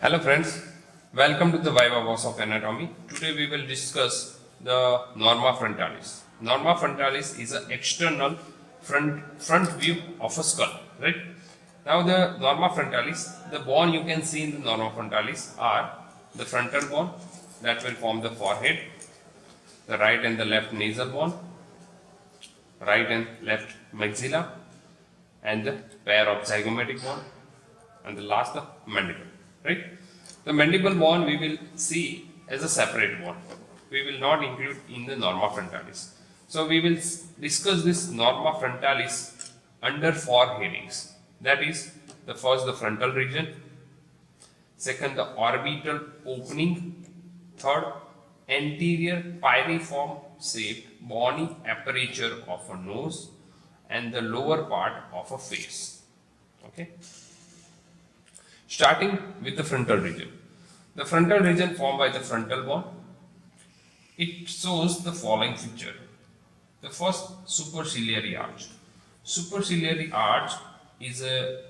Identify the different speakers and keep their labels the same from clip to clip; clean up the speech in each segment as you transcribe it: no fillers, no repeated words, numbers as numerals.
Speaker 1: Hello friends, welcome to the Viva Voce of Anatomy. Today we will discuss the Norma Frontalis. Norma Frontalis is an external front view of a skull, right? Now the Norma Frontalis, the bone you can see in the Norma Frontalis are the frontal bone that will form the forehead, the right and the left nasal bone, right and left maxilla, and the pair of zygomatic bone, and the last the mandible, right? The mandible bone we will see as a separate bone. We will not include in the Norma Frontalis. So we will discuss this Norma Frontalis under four headings. That is, the first the frontal region, second the orbital opening, third anterior pyriform shaped bony aperture of a nose, and the lower part of a face. Okay. Starting with the frontal region. The frontal region formed by the frontal bone. It shows the following feature. The first, superciliary arch. Superciliary arch is a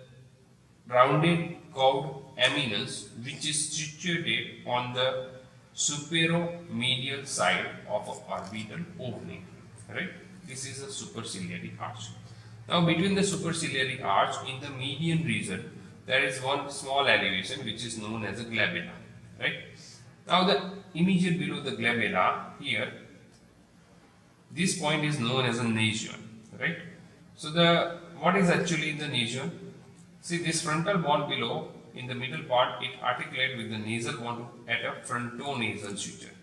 Speaker 1: rounded curved eminence which is situated on the superomedial side of an orbital opening. Right? This is a superciliary arch. Now between the superciliary arch in the median region there is one small elevation which is known as a glabella, right? Now the immediate below the glabella here, this point is known as a nasion, right? So the what is actually the nasion? See this frontal bone below in the middle part, it articulates with the nasal bone at a frontonasal suture,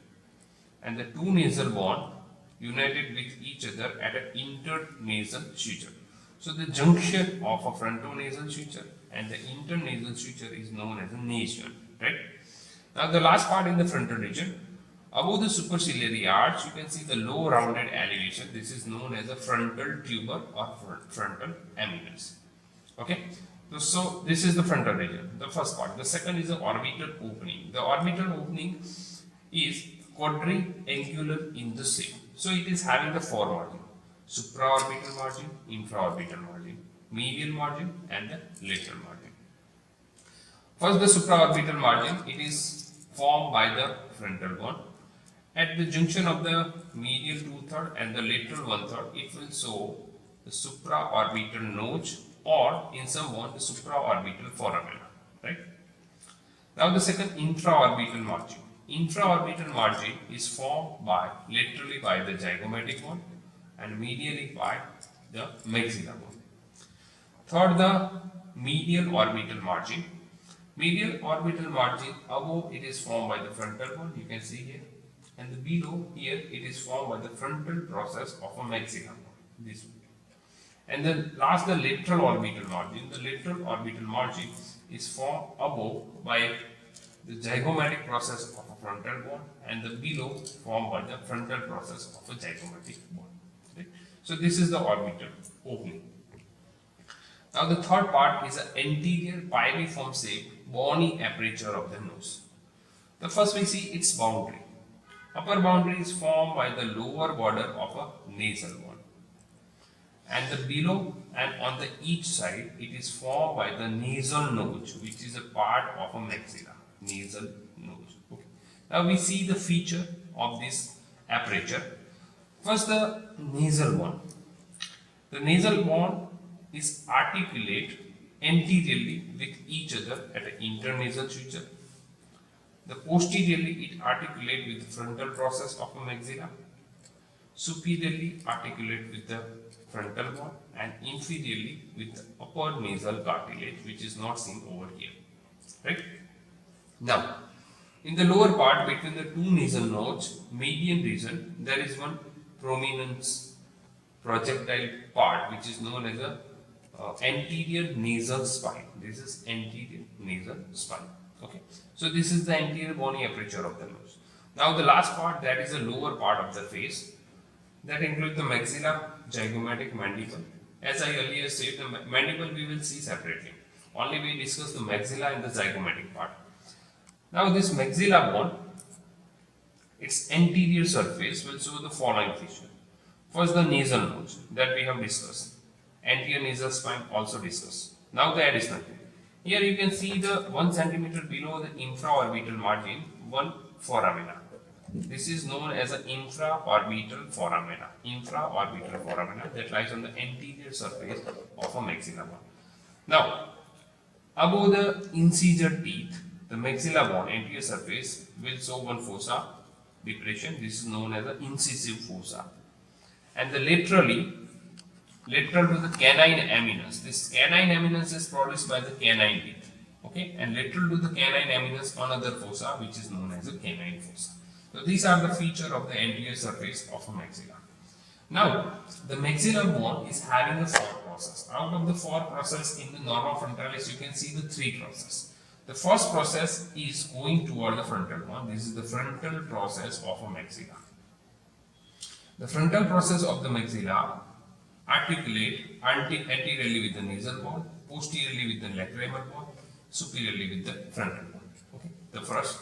Speaker 1: and the two nasal bone united with each other at an internasal suture. So the junction of a frontonasal suture and the internasal suture is known as a nasion, right? Now the last part in the frontal region, above the superciliary arch, you can see the low rounded elevation. This is known as a frontal tuber or frontal eminence. Okay, so this is the frontal region, the first part. The second is the orbital opening. The orbital opening is quadrangular in the shape. So it is having the four margin: supraorbital margin, infraorbital margin, medial margin, and the lateral margin. First, the supraorbital margin, it is formed by the frontal bone. At the junction of the medial 2/3 and the lateral 1/3, it will show the supraorbital notch, or in some bone, the supraorbital foramina. Right? Now, the second, infraorbital margin. Infraorbital margin is formed laterally by the zygomatic bone and medially by the maxilla bone. Third, the medial orbital margin. Medial orbital margin, above it is formed by the frontal bone, you can see here, and the below here it is formed by the frontal process of a maxilla bone. This way. And then last, the lateral orbital margin. The lateral orbital margin is formed above by the zygomatic process of a frontal bone, and the below formed by the frontal process of a zygomatic bone. Right? So this is the orbital opening. Now the third part is an anterior pyriform shaped bony aperture of the nose. The first we see its boundary. Upper boundary is formed by the lower border of a nasal bone, and the below and on the each side it is formed by the nasal notch, which is a part of a maxilla. Nasal notch. Okay. Now we see the feature of this aperture. First, the nasal bone. The nasal bone is articulate anteriorly with each other at an internasal suture. The posteriorly it articulate with the frontal process of a maxilla. Superiorly articulate with the frontal bone, and inferiorly with the upper nasal cartilage, which is not seen over here. Right? Now, in the lower part between the two nasal nodes, median region, there is one prominence projectile part which is known as a anterior nasal spine. This is anterior nasal spine. Okay. So this is the anterior bony aperture of the nose. Now the last part, that is the lower part of the face. That includes the maxilla, zygomatic, mandible. As I earlier said, the mandible we will see separately. Only we discuss the maxilla and the zygomatic part. Now this maxilla bone, its anterior surface will show the following feature. First, the nasal notch that we have discussed. Anterior nasal spine also discussed. Now the additional thing. Here you can see the 1 centimeter below the infraorbital margin, one foramina. This is known as an infraorbital foramina. Infraorbital foramina that lies on the anterior surface of a maxilla bone. Now, above the incisor teeth, the maxilla bone anterior surface will show one fossa depression. This is known as an incisive fossa. And the lateral to the canine eminence. This canine eminence is produced by the canine teeth. Okay, and lateral to the canine eminence, another fossa which is known as a canine fossa. So these are the feature of the anterior surface of a maxilla. Now, the maxillar bone is having a four process. Out of the four process in the Norma Frontalis, you can see the three process. The first process is going toward the frontal one. This is the frontal process of a maxilla. The frontal process of the maxilla articulate anteriorly with the nasal bone, posteriorly with the lacrimal bone, superiorly with the frontal bone. Okay, the first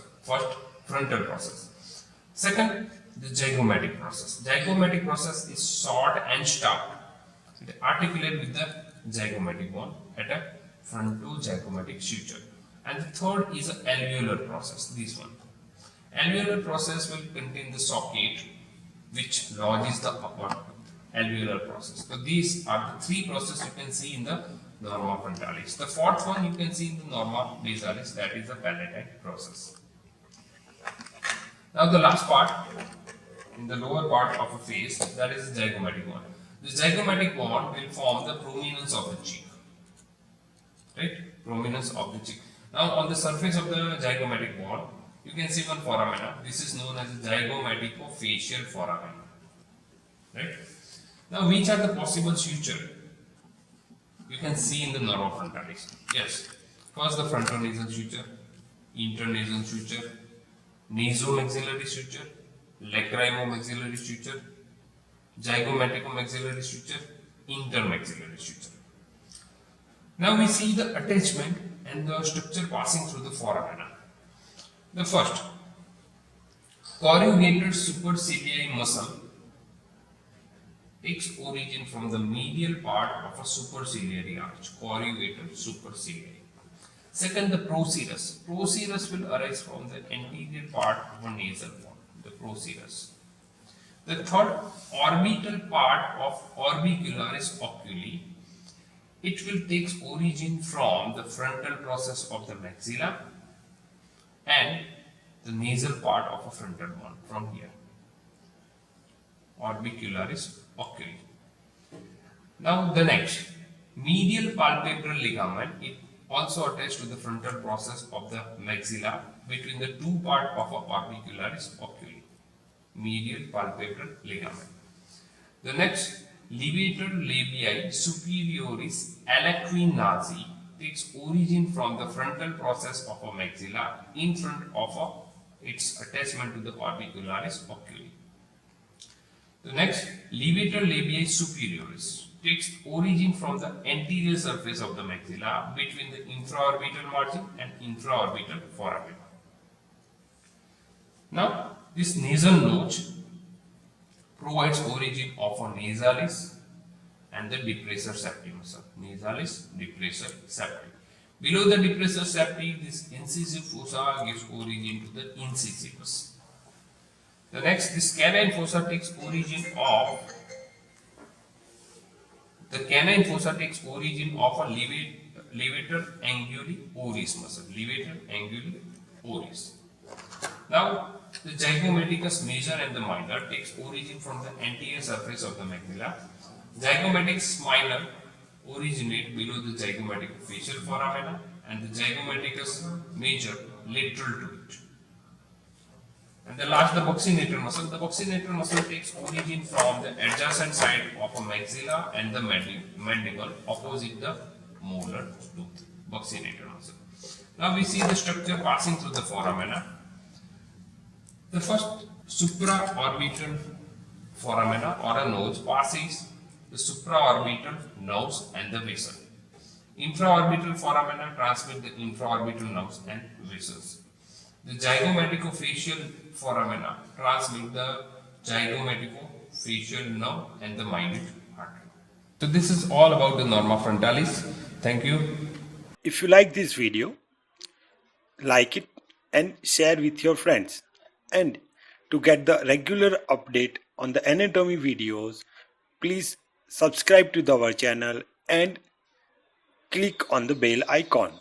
Speaker 1: frontal process. Second, the zygomatic process. Zygomatic process is short and stout. It articulate with the zygomatic bone at a frontozygomatic suture. And the third is the alveolar process. This one. Alveolar process will contain the socket which lodges the upper alveolar process. So these are the three processes you can see in the Norma Frontalis. The fourth one you can see in the Norma Nasalis, that is the palatine process. Now the last part, in the lower part of a face, that is the zygomatic bone. The zygomatic bone will form the prominence of the cheek. Right? Prominence of the cheek. Now on the surface of the zygomatic bone, you can see one foramina. This is known as the zygomaico-facial foramina. Right? Now, which are the possible suture you can see in the Norma Frontalis? Yes. First, the frontal nasal suture, internasal suture, nasomaxillary suture, lacrimomaxillary suture, zygomatico-maxillary suture, intermaxillary suture. Now, we see the attachment and the structure passing through the foramina. The first, corrugated superciliary muscle takes origin from the medial part of a superciliary arch, corrugated superciliary. Second, the procerus. Procerus will arise from the anterior part of a nasal bone, the procerus. The third, orbital part of orbicularis oculi. It will take origin from the frontal process of the maxilla and the nasal part of a frontal bone from here, orbicularis oculi. Now the next, medial palpebral ligament, it also attached to the frontal process of the maxilla between the two parts of a orbicularis oculi, medial palpebral ligament. The next, levator labii superioris alacrinazi takes origin from the frontal process of a maxilla in front of its attachment to the orbicularis oculi. The next, levator labii superioris takes origin from the anterior surface of the maxilla between the infraorbital margin and infraorbital foramina. Now, this nasal notch provides origin of a nasalis and the depressor septi muscle. Nasalis, depressor septi. Below the depressor septi, this incisive fossa gives origin to the incisivus. The next, this canine fossa takes origin of a levator anguli oris muscle. Levator anguli oris. Now, the zygomaticus major and the minor takes origin from the anterior surface of the maxilla. Zygomaticus minor originate below the zygomatico-facial foramina and the zygomaticus major lateral to it. And the last, the buccinator muscle. The buccinator muscle takes origin from the adjacent side of a maxilla and the mandible opposite the molar tooth. Buccinator muscle. Now we see the structure passing through the foramina. The first, supraorbital foramina or a nose passes the supraorbital nerves and the vessel. Infraorbital foramina transmit the infraorbital nerves and vessels. The zygomatico-facial foramina transmit the zygomatico-facial nerve and the minute artery. So this is all about the Norma Frontalis. Thank you.
Speaker 2: If you like this video, like it and share with your friends. And to get the regular update on the anatomy videos, please subscribe to our channel and click on the bell icon.